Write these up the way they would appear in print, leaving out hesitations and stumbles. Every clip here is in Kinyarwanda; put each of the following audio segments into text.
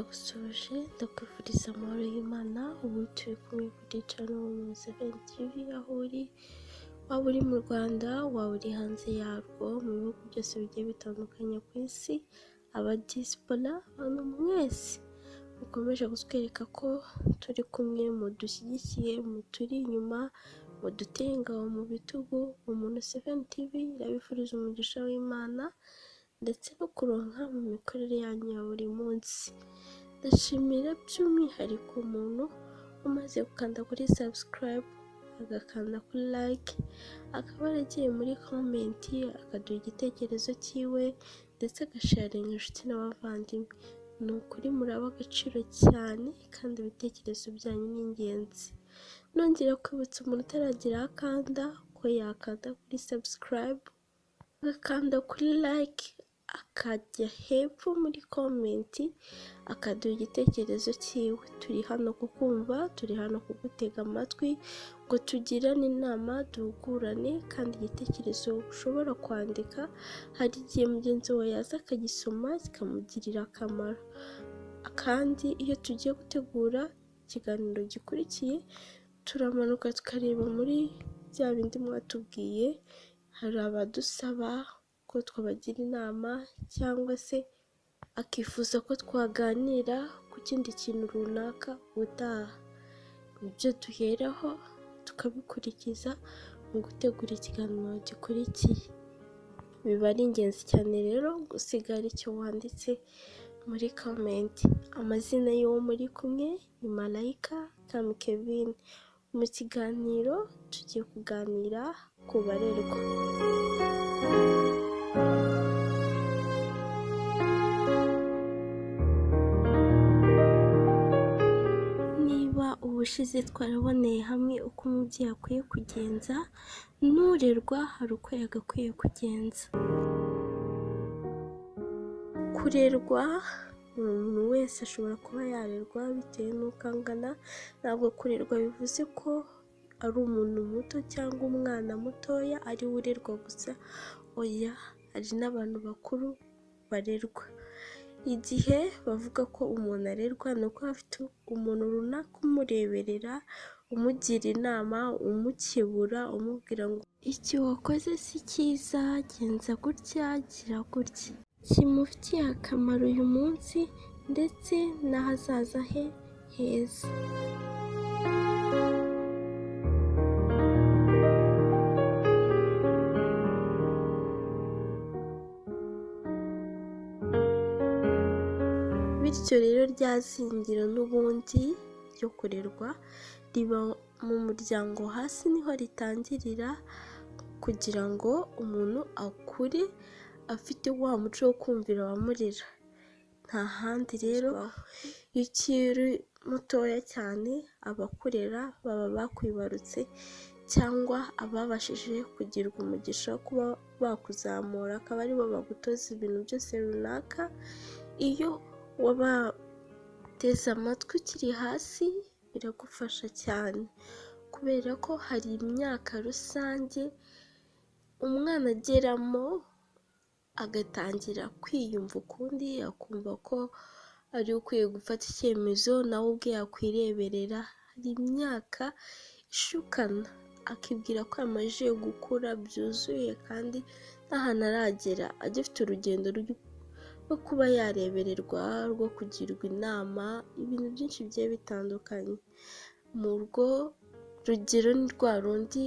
ndagusoje ndakwifuriza amahoro y'Imana. Ubu turi kumwe kuri channel Women7 TV, aho uri waba uri mu Rwanda, waba uri hanze yarwo, mu bihugu byose bigiye bitandukanye ku isi, aba diaspora, abantu mwese mukomeje kutwereka ko turi kumwe, mudushyigikiye, muturi inyuma, muduteye ingabo mu bitugu. Women7 TV irabifuriza umugisha w'Imana ndetse no kuronka mu mikorere yanyu ya buri munsi. Ndashimira by'umwihariko umuntu umaze gukanda kuri subscribe, agakanda kuri like, akaba yaragiye muri comment akaduha igitekerezo cyiwe ndetse agasharinga inshuti n'abavandimwe. Ni ukuri muraba agaciro cyane kandi ibitekerezo byanyu ni ingenzi. Nongera kwibutsa umuntu utaragira akanda ko yakanda kuri subscribe, agakanda kuri like, akajya hepfo muri komenti akaduha igitekerezo cyiwe. Turi hano kukumva, turi hano kugutega amatwi ngo tugirane inama, duhugurane, kandi igitekerezo ushobora kwandika hari igihe mugenzi wawe yaza akagisoma kikamugirira akamaro. Kandi iyo tugiye gutegura ikiganiro gikurikiye, turamanuka tukareba muri bya bindi mwatubwiye. Hari abadusaba ko twabagira inama cyangwa se akifuza ko twaganira ku kindi kintu runaka ubutaha. Nibyo duheraho tukabikurikiza mu gutegura ikiganiro gikurikiye. Biba ari ingenzi cyane rero gusigara icyo wanditse muri comment. Amazina y'uwo muri kumwe ni Malayika Kami Kevin. Mu kiganiro tugiye kuganira ku barerwa. Niba ubushize twaraboneye hamwe uko umubyeyi akwiye kugenza, n'urerwa hari uko yagakwiye kugenza. Kurerwa, umuntu wese ashobora kuba yarerwa bitewe n'uko angana. Ntabwo kurerwa bivuze ko ari umuntu muto cyangwa umwana mutoya ari we urerwa gusa. Oya, hari n'abantu bakuru barerwa. Igihe bavuga ko umuntu arerwa, ni uko afite umuntu runaka umureberera, umugira inama, umukebura, umubwira ngo icyo wakoze si cyiza, genza gutya, gira gutya, kimufitiye akamaro uyu munsi ndetse n'ahazaza he heza. Bityo rero rya zingiro n'ubundi ryo kurerwa riba mu muryango. Hasi niho ritangirira kugira ngo umuntu akure afite wa muco wo kumvira abamurera. Nta handi rero. Iyo ukiri mutoya cyane, abakurera baba bakwibarutse cyangwa ababashije kugirwa umugisha wo kuba bakuzamura, akaba aribo bagutoza ibintu byose runaka. Iyo wabateze amatwi ukiri hasi biragufasha cyane, kubera ko hari imyaka rusange umwana ageramo agatangira kwiyumva ukundi, akumva ko ari ukwiye gufata icyemezo nawe ubwe yakwireberera. Hari imyaka ishukana akibwira ko yamajije gukura byuzuye kandi n'ahantu aragera agifite urugendo rwo kuba yarebererwa, rwo kugirwa inama, ibintu byinshi bigiye bitandukanye. Mu rwo rugero ni rwa rundi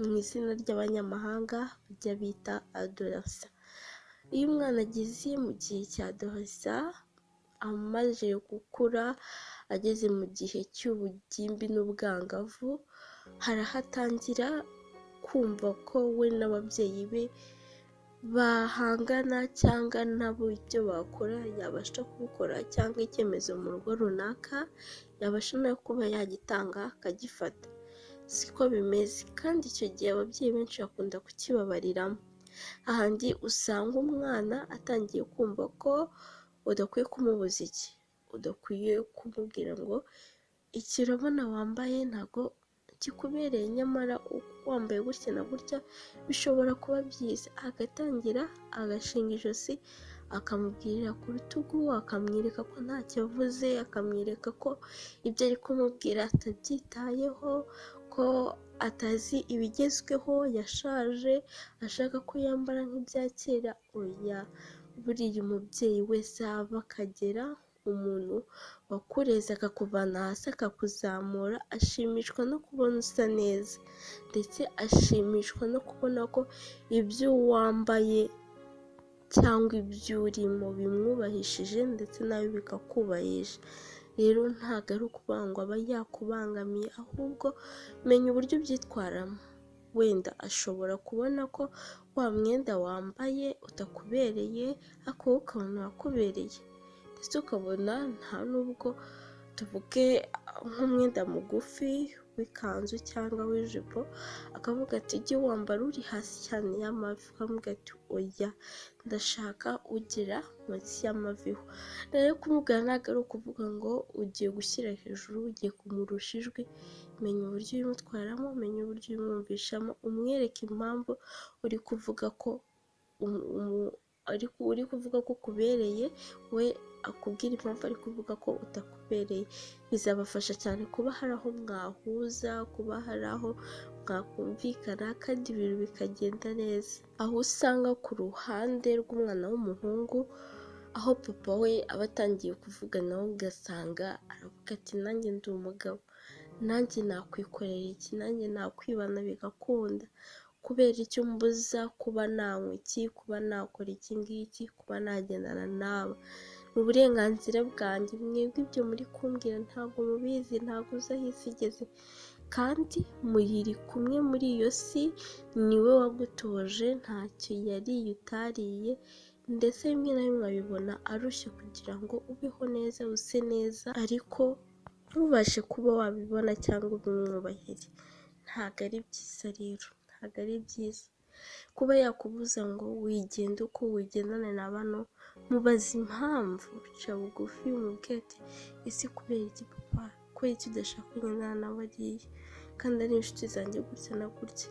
mu izina ry'abanyamahanga bajya bita adolescence. Iyo umwana ageze mu gihe cya adolescence, amaze gukura, ageze mu gihe cy'ubugimbi n'ubwangavu, harahatangira kumva ko we n'ababyeyi be bahangana cyangwa nabo ibyo bakora yabasha kubikora, cyangwa icyemezo mu rugo runaka yabasha no kuba yagitanga akagifata. Siko bimeze, kandi icyo gihe ababyeyi benshi bakunda kukibabariramo. Ahandi usanga umwana atangiye kumva ko udakwiye kumubuza iki, udakwiye kumubwira ngo iki urabona wambaye ntago kikubereye, nyamara wambaye gutya na gutya bishobora kuba byiza. Agatangira agashinga ijosi akamubwirira ku rutugu, akamwereka ko ntacyo avuze, akamwereka ko ibyo ari kumubwira atabyitayeho, ko atazi ibigezweho, yashaje, ashaka ko yambara nk'ibya kera. Oya, buriya umubyeyi wese ava akagera, umuntu wakureze akakuvana hasi akakuzamura, ashimishwa no kubona usa neza, ndetse ashimishwa no kubona ko ibyo wambaye cyangwa ibyo urimo bimwubahishije ndetse nawe bikakubahisha. Rero ntabwo ari ukuvuga ngo aba yakubangamiye, ahubwo menya uburyo ubyitwaramo. Wenda ashobora kubona ko wa mwenda wambaye utakubereye, ariko wowe ukabona urakubereye, ndetse ukabona nta nubwo, tuvuge nk'umwenda mugufi w'ikanzu cyangwa w'ijipo, akavuga ati jya wambara uri hasi cyane y'amavi, ukamubwira ati oya, ndashaka ugera munsi y'amavi ho. Rero kumubwira ntabwo ari ukuvuga ngo ugiye gushyira hejuru, ugiye kumurusha ijwi. Menya uburyo uyimutwaramo, menya uburyo uyimwumvishamo, umwereke impamvu uri kuvuga ko uri kuvuga ko ukubereye, we akubwira impamvu ari kuvuga ko utakubereye. Bizabafasha cyane kuba hari aho mwahuza, kuba hari aho mwakumvikana, kandi ibintu bikagenda neza. Aho usanga ku ruhande rw'umwana w'umuhungu, aho papa we aba atangiye kuvuga, nawe ugasanga aravuga ati nanjye ndi umugabo, nanjye nakwikorera iki, nanjye nakwibana bigakunda, kubera icyo mbuza kuba nanywa iki, kuba nakora iki ngiki, kuba nagendana nawe, ni uburenganzira bwanjye. Mwebwe ibyo muri kumbwira ntabwo mubizi, ntabwo uzi aho isi igeze, kandi muyiri kumwe muri iyo si, niwe wagutoje, ntacyo yariye utariye, ndetse rimwe na rimwe abibona arushye kugira ngo ubeho neza, use neza, ariko ntubashe kuba wabibona cyangwa ubimwubahire. Ntabwo ari byiza rero, ntabwo ari byiza kuba yakubuza ngo wigende uko wigendane na bano. Mubaza impamvu, uca bugufi umubwire ati ese kubera iki papa, kubera iki udashaka kugendana na bariya, kandi ari inshuti zanjye gutya na gutya.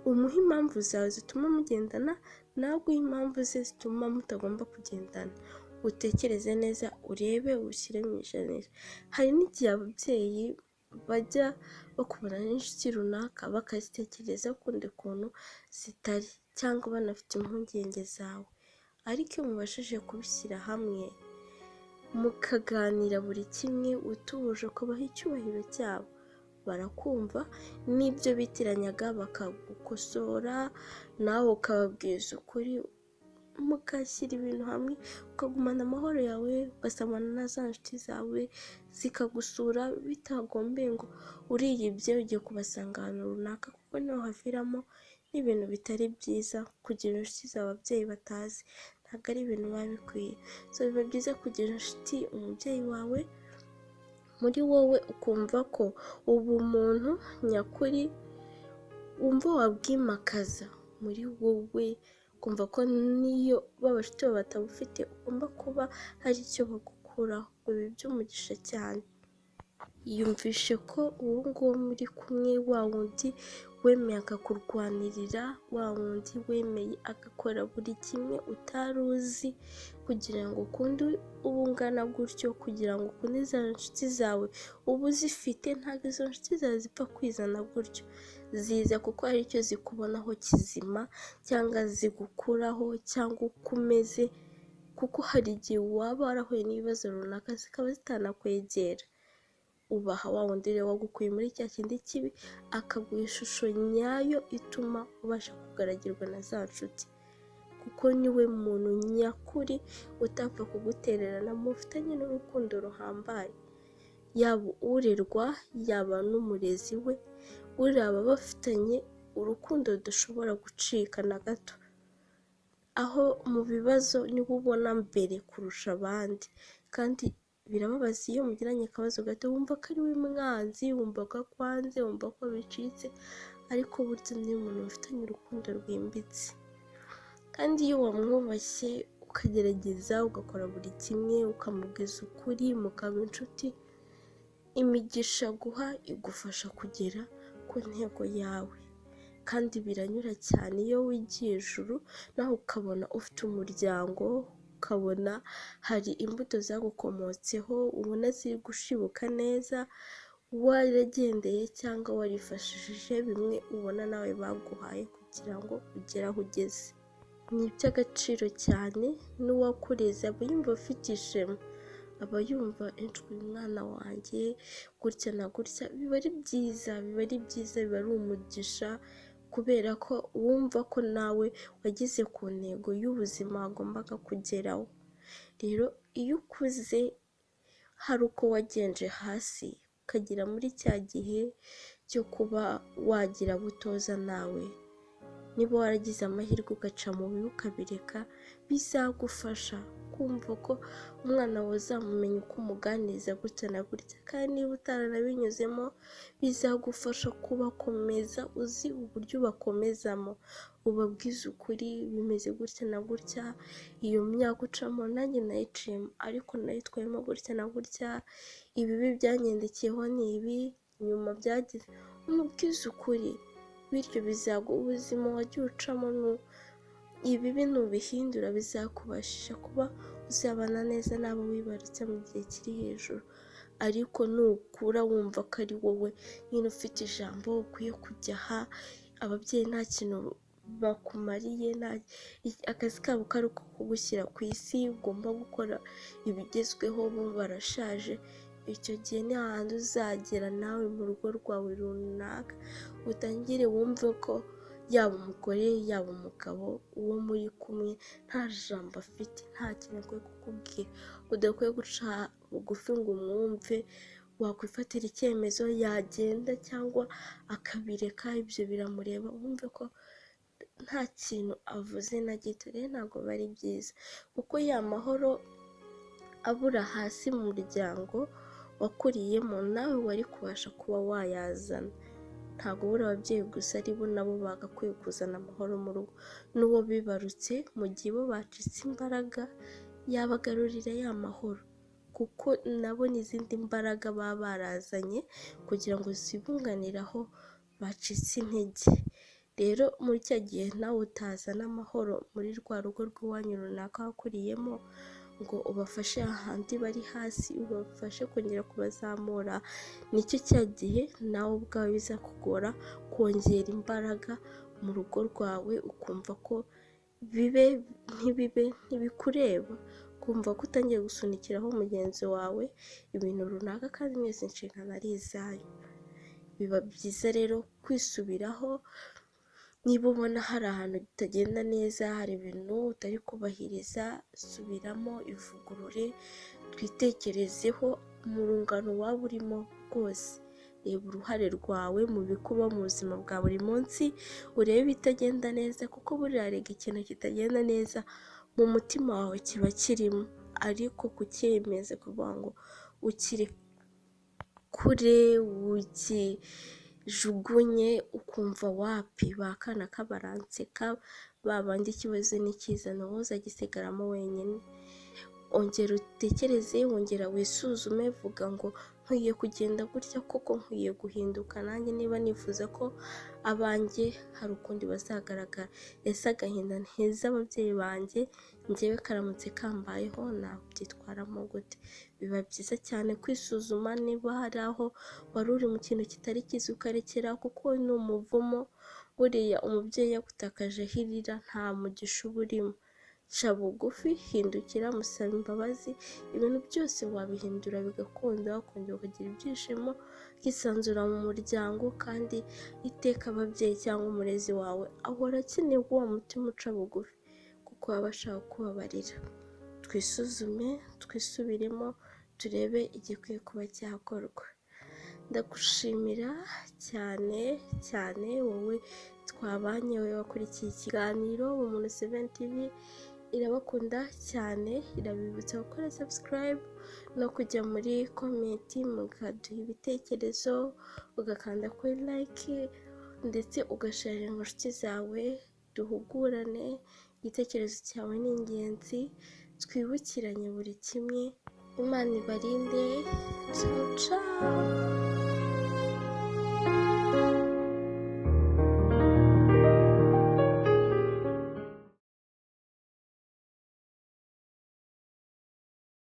Umuhe impamvu zawe zituma mugendana, nawe uhe impamvu ze zituma mutagomba kugendana. Utekereze neza, urebe, ushyire mu ijanisha. Hari n'igihe ababyeyi bajya bakubona n'inshuti runaka bakazitekereza ukundi kuntu zitari, cyangwa banafite impungenge zawe, ariko iyo mubashije kubishyira hamwe mukaganira buri kimwe utuje, ukabaha icyubahiro cyabo, barakumva, n'ibyo bitiranyaga bakagukosora, nawe ukababwiza ukuri, mugashyira ibintu hamwe, ukagumana amahoro yawe, ugasabana na za nshuti zawe zikagusura, bitagombeye ngo uriyibye ugiye kubasanga ahantu runaka, kuko niho haviramo n'ibintu bitari byiza. Kugira inshuti z'ababyeyi batazi ntabwo ari ibintu biba bikwiye. So biba byiza kugira inshuti umubyeyi wawe muri wowe, ukumva ko ubumuntu nyakuri wumva wabwimakaza muri wowe, ukumva ko niyo babashuti bawe batabufite, ugomba kuba hari icyo bagukuraho. Ibi by'umugisha cyane. Yumvishe ko uwo nguwo muri kumwe, wa wundi wemeye akakurwanirira, wa wundi wemeye agakora buri kimwe utari uzi, kugira ngo ukunde uba ungana gutyo, kugira ngo ukunde za nshuti zawe uba uzifite. Ntabwo izo nshuti zawe zipfa kwizana gutyo, ziza kuko hari icyo zikubonaho kizima, cyangwa zigukuraho, cyangwa uko umeze, kuko hari igihe waba warahuye n'ibibazo runaka zikaba zitanakwegera. Ubaha wa wundi rero wagukuye muri cya kindi kibi, akaguha ishusho nyayo ituma ubasha kugaragirwa na za nshuti, kuko niwe muntu nyakuri utapfa kugutererana, mufitanye n'urukundo ruhambaye, yaba urerwa yaba n'umurezi we, uraba bafitanye urukundo rudashobora gucika na gato, aho mu bibazo niwe ubona mbere kurusha abandi. Kandi birababaza iyo mugiranye akabazo gato wumva ko ari we mwanzi, wumva ko akwanze, wumva ko bicitse, ariko burya niyo umuntu mufitanye urukundo rwimbitse. Kandi iyo wamwubashye ukagerageza ugakora buri kimwe, ukamubwiza ukuri, mukaba inshuti, imigisha guha igufasha kugera ku ntego yawe. Kandi biranyura cyane iyo wigiye ijuru nawe ukabona ufite umuryango, ukabona hari imbuto zagukomotseho ubona ziri gushibuka neza, waragendeye cyangwa warifashishije bimwe ubona nawe baguhaye kugira ngo ugere aho ugeze. Ni iby'agaciro cyane, n'uwakureze aba yumva afite ishema, aba yumva uyu mwana wanjye gutya na gutya, biba ari byiza, biba ari umugisha, kubera ko wumva ko nawe wageze ku ntego y'ubuzima wagombaga kugeraho. Rero iyo ukuze hari uko wagenje hasi ukagera muri cya gihe cyo kuba wagira butoza, nawe niba waragize amahirwe ugaca mu bibi ukabireka, bizagufasha kumva ko umwana wawe uzamumenya uko umuganiriza gutya na gutya, kandi niba utaranabinyuzemo bizagufasha kubakomeza, uzi uburyo ubakomezamo, ubabwiza ukuri bimeze gutya na gutya, iyo myaka ucamo nanjye nayiciyemo ariko nayitwayemo gutya na gutya, ibibi byanyendekeyeho ni ibi, nyuma byagize, umubwiza ukuri, bityo bizaguha ubuzima wagiye ucamo, ibibi nubihindura bizakubashisha kuba uzabana neza n'abo wibarutse mu gihe kiri hejuru. Ariko nukura wumva ko ari wowe nyine ufite ijambo, ukwiye kujya aha, ababyeyi nta kintu bakumariye, akazi kabo kari uko kugushyira ku isi, ugomba gukora ibigezweho, bo barashaje, icyo gihe ni hahandi uzagera nawe mu rugo rwawe runaka, utangire wumve ko yaba umugore yaba umugabo, uwo muri kumwe nta jambo afite, nta kintu akwiye kukubwira, udakwiye guca bugufi ngo umwumve, wakwifatira icyemezo yagenda cyangwa akabireka, ibyo biramureba, wumve ko nta kintu avuze na gito. Rero ntabwo bari byiza, kuko ya mahoro abura hasi mu muryango wakuriyemo, nawe wari kubasha kuba wayazana. Ntabwo buri ababyeyi gusa ari bo nabo bagakwiye kuzana amahoro mu rugo, n'uwo bibarutse mu gihe bo bacitse imbaraga yabagarurira ya mahoro, kuko nabo n'izindi mbaraga baba barazanye kugira ngo zibunganire aho bacitse intege. Rero muri cya gihe nawe utazana amahoro muri rwa rugo rw'iwanyu runaka wakuriyemo, ngo ubafashe ahandi bari hasi, ubafashe kongera kubazamura, nicyo cya gihe nawe ubwawe bizakugora kongera imbaraga mu rugo rwawe, ukumva ko bibe ntibibe ntibikureba, ukumva ko utangiye gusunikiraho mugenzi wawe ibintu runaka kandi mwese inshingano ari izanyu. Biba byiza rero kwisubiraho, niba ubona hari ahantu bitagenda neza, hari ibintu utari kubahiriza, subiramo, ivugurure, twitekerezeho mu rungano waba urimo rwose, reba uruhare rwawe mu bikuba mu buzima bwa buri munsi, urebe ibitagenda neza, kuko buriya rega ikintu kitagenda neza mu mutima wawe kiba kirimo, ariko kucyemeza kuvuga ngo ukiri kure ukijugunye ukumva wapi, bakana kabaranseka, babandi ikibazo nikizana wowe uzagisigaramo wenyine. Ongera utekereze, wongera wisuzume, vuga ngo nkwiye kugenda gutya, koko nkwiye guhinduka, nanjye niba nifuza ko abanjye hari ukundi bazagaragara, ese agahinda nteza ababyeyi banjye njyewe karamutse kambayeho nabyitwaramo gute? Biba byiza cyane kwisuzuma, niba hari aho wari uri mu kintu kitari cyiza ukarekera, kuko ni umuvumo, buriya umubyeyi yagutakaje hirira nta mugisha uba urimo. Ca bugufi, hindukira, musaba imbabazi, ibintu byose wabihindura bigakunda, ukongera ukagira ibyishimo, ukisanzura mu muryango, kandi iteka ababyeyi cyangwa umurezi wawe ahora akeneye wa mutima uca bugufi, kuko aba ashaka kubabarira. Twisuzume, twisubiremo, turebe igikwiye kuba cyakorwa. Ndagushimira cyane cyane wowe twabanye, wowe wakurikiye ikiganiro Ubumuntu 7 TV, irabakunda cyane, irabibutsa gukora subscribe no kujya muri komenti mukaduha ibitekerezo, ugakanda kuri like ndetse ugasharinga inshuti zawe, duhugurane, igitekerezo cyawe ni ingenzi, twibukiranye buri kimwe. Imana ibarinde. Ciao ciao.